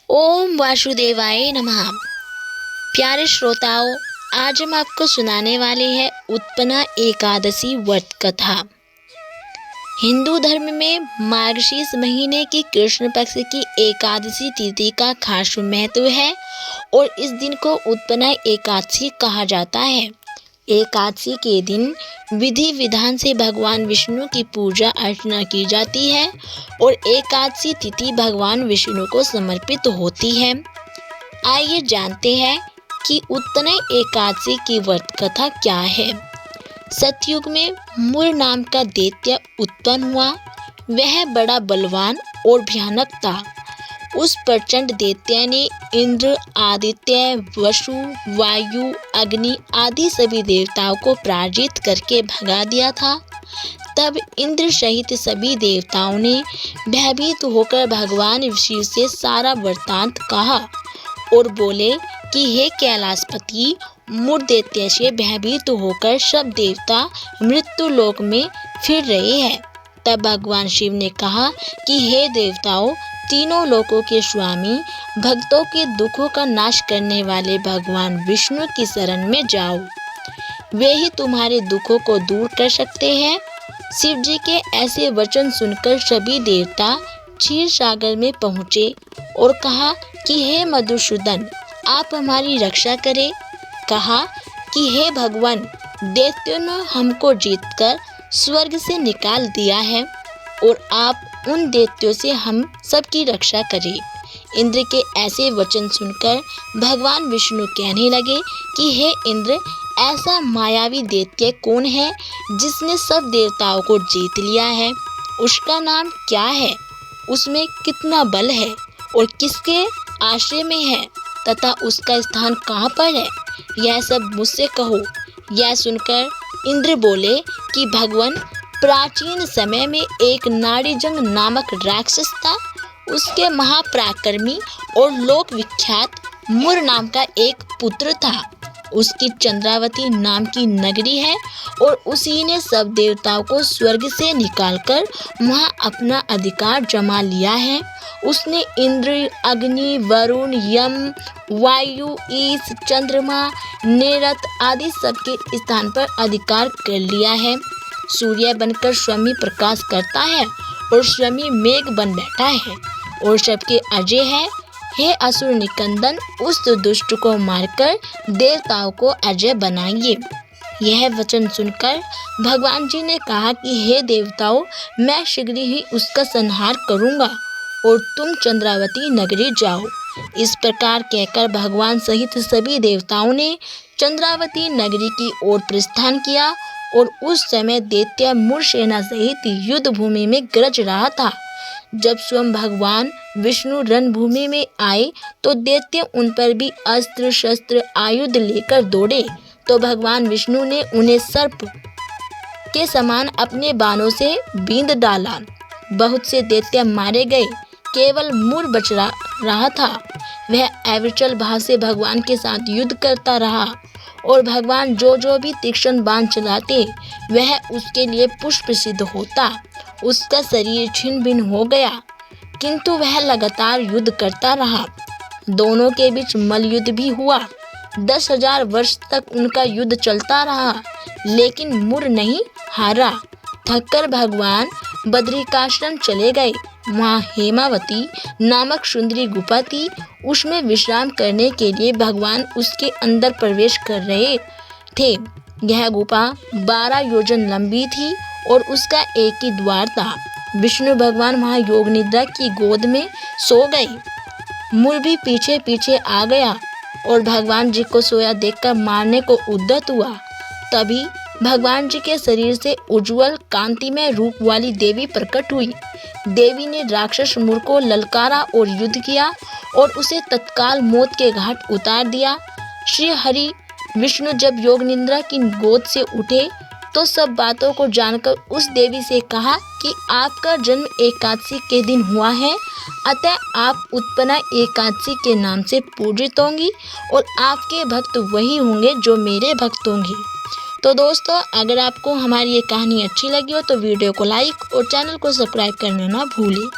ओम वासुदेवाय नमः। प्यारे श्रोताओं, आज हम आपको सुनाने वाले हैं उत्पन्ना एकादशी व्रत कथा। हिंदू धर्म में मार्गशीर्ष महीने की कृष्ण पक्ष की एकादशी तिथि का खास महत्व है और इस दिन को उत्पन्ना एकादशी कहा जाता है। एकादशी के दिन विधि विधान से भगवान विष्णु की पूजा अर्चना की जाती है और एकादशी तिथि भगवान विष्णु को समर्पित होती है। आइए जानते हैं कि उत्पन्ना एकादशी की व्रत कथा क्या है। सतयुग में मुर नाम का दैत्य उत्पन्न हुआ। वह बड़ा बलवान और भयानक था। उस प्रचंड दैत्य ने इंद्र, आदित्य, वसु, वायु, अग्नि आदि सभी देवताओं को पराजित करके भगा दिया था। तब इंद्र सहित सभी देवताओं ने भयभीत होकर भगवान शिव से सारा वृत्तांत कहा और बोले कि हे कैलाशपति, मुर दैत्य से भयभीत होकर सब देवता मृत्यु लोक में फिर रहे हैं। तब भगवान शिव ने कहा कि हे देवताओं, तीनों लोकों के स्वामी, भक्तों के दुखों का नाश करने वाले भगवान विष्णु की शरण में जाओ। वे ही तुम्हारे दुखों को दूर कर सकते हैं। शिव जी के ऐसे वचन सुनकर सभी देवता क्षीर सागर में पहुँचे और कहा कि हे मधुसूदन, आप हमारी रक्षा करें। कहा कि हे भगवान, दैत्यों ने हमको जीतकर स्वर्ग से निकाल दिया है और आप उन दैत्यों से हम सबकी रक्षा करें। इंद्र के ऐसे वचन सुनकर भगवान विष्णु कहने लगे कि हे इंद्र, ऐसा मायावी दैत्य कौन है जिसने सब देवताओं को जीत लिया है? उसका नाम क्या है? उसमें कितना बल है और किसके आश्रय में है तथा उसका स्थान कहाँ पर है? यह सब मुझसे कहो। यह सुनकर इंद्र बोले कि भगवान, प्राचीन समय में एक नाड़ीजंग नामक राक्षस था। उसके महापराक्रमी और लोक विख्यात मुर नाम का एक पुत्र था। उसकी चंद्रावती नाम की नगरी है और उसी ने सब देवताओं को स्वर्ग से निकालकर वहां अपना अधिकार जमा लिया है। उसने इंद्र, अग्नि, वरुण, यम, वायु, ईश, चंद्रमा, नेरत आदि सबके स्थान पर अधिकार कर लिया है। सूर्य बनकर स्वयं प्रकाश करता है और स्वयं मेघ बन बैठा है और सबके अजय है। हे असुर निकंदन, उस दुष्ट को मारकर देवताओं को अजय बनाइए। यह वचन सुनकर भगवान जी ने कहा कि हे देवताओं, मैं शीघ्र ही उसका संहार करूंगा और तुम चंद्रावती नगरी जाओ। इस प्रकार कहकर भगवान सहित सभी देवताओं ने चंद्रावती नगरी की ओर प्रस्थान किया और उस समय दैत्य मुर सेना सहित युद्ध भूमि में गरज रहा था। जब स्वयं भगवान विष्णु रणभूमि में आए तो दैत्य उन पर भी अस्त्र शस्त्र आयुध लेकर दौड़े। तो भगवान विष्णु ने उन्हें सर्प के समान अपने बाणों से बींध डाला। बहुत से दैत्य मारे गए, केवल मुर बच रहा था। वह अविचल भाव से भगवान के साथ युद्ध करता रहा और भगवान जो भी तीक्ष्ण बाण चलाते वह उसके लिए पुष्प सिद्ध होता। उसका शरीर छिन्न भिन्न हो गया, किंतु वह लगातार युद्ध करता रहा। दोनों के बीच मल युद्ध भी हुआ। 10,000 वर्ष तक उनका युद्ध चलता रहा, लेकिन मुर नहीं हारा। थककर भगवान बद्रिकाश्रम चले गए। वहाँ हेमावती नामक सुंदरी गुफा थी। उसमें विश्राम करने के लिए भगवान उसके अंदर प्रवेश कर रहे थे। यह गुफा 12 योजन लंबी थी और उसका एक ही द्वार था। विष्णु भगवान वहाँ योग निद्रा की गोद में सो गए। मुर भी पीछे पीछे आ गया और भगवान जी को सोया देखकर मारने को उद्यत हुआ। तभी भगवान जी के शरीर से उज्जवल कांतिमय रूप वाली देवी प्रकट हुई। देवी ने राक्षस मुर को ललकारा और युद्ध किया और उसे तत्काल मौत के घाट उतार दिया। श्री हरि विष्णु जब योग निद्रा की गोद से उठे तो सब बातों को जानकर उस देवी से कहा कि आपका जन्म एकादशी के दिन हुआ है, अतः आप उत्पन्ना एकादशी के नाम से पूजित होंगी और आपके भक्त वही होंगे जो मेरे भक्त होंगे। तो दोस्तों, अगर आपको हमारी ये कहानी अच्छी लगी हो तो वीडियो को लाइक और चैनल को सब्सक्राइब करना ना भूलें।